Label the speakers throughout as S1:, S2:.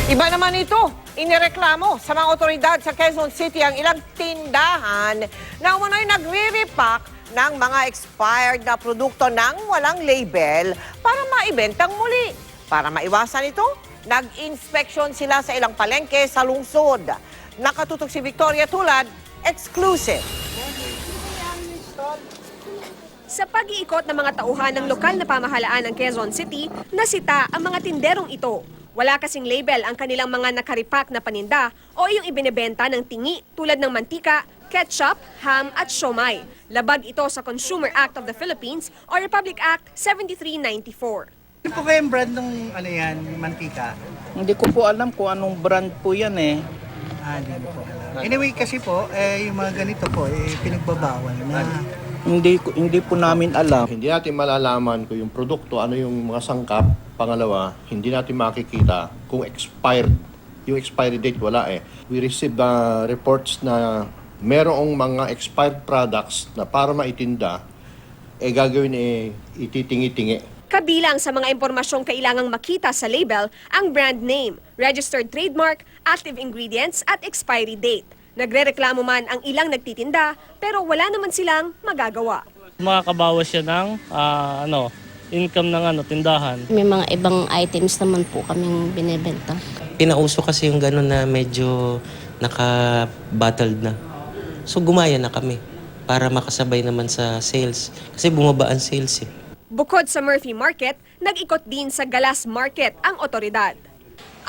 S1: Iba naman ito, inireklamo sa mga otoridad sa Quezon City ang ilang tindahan na umano'y nagre-repack ng mga expired na produkto ng walang label para maibentang muli. Para maiwasan ito, nag-inspection sila sa ilang palengke sa lungsod. Nakatutok si Victoria Tulad, exclusive.
S2: Sa pag-iikot ng mga tauhan ng lokal na pamahalaan ng Quezon City, nasita ang mga tinderong ito. Wala kasing label ang kanilang mga nakaripak na paninda o yung ibinebenta ng tingi tulad ng mantika, ketchup, ham at siomay. Labag ito sa Consumer Act of the Philippines o Republic Act 7394.
S3: Ano po kayong brand ng mantika?
S4: Hindi ko po alam kung anong brand po yan eh.
S3: Hindi mo po alam. Anyway, kasi po, yung mga ganito po, pinagbabawal na.
S4: Hindi po namin alam.
S5: Hindi natin malalaman kung yung produkto, ano yung mga sangkap. Pangalawa, hindi natin makikita kung expired. Yung expiry date wala eh. We received reports na merong mga expired products na para maitinda, gagawin ititingi-tingi.
S2: Kabilang sa mga impormasyong kailangang makita sa label ang brand name, registered trademark, active ingredients at expiry date. Nagrereklamo man ang ilang nagtitinda pero wala naman silang magagawa.
S6: Makakabawas siya ng income ng tindahan.
S7: May mga ibang items naman po kaming binebenta.
S8: Pinauso kasi yung gano'n na medyo naka-battled na. So gumaya na kami para makasabay naman sa sales. Kasi bumaba ang sales eh.
S2: Bukod sa Murphy Market, nag-ikot din sa Galas Market ang otoridad.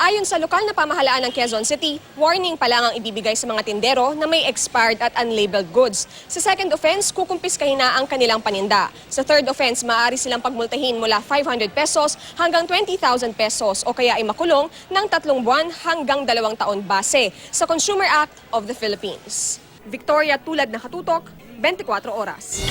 S2: Ayon sa lokal na pamahalaan ng Quezon City, warning pa lang ang ibibigay sa mga tindero na may expired at unlabeled goods. Sa second offense, kukumpiskahin na ang kanilang paninda. Sa third offense, maaari silang pagmultahin mula 500 pesos hanggang 20,000 pesos o kaya ay makulong ng 3 buwan hanggang 2 taon base sa Consumer Act of the Philippines. Victoria Tulad, Nakatutok, 24 Oras.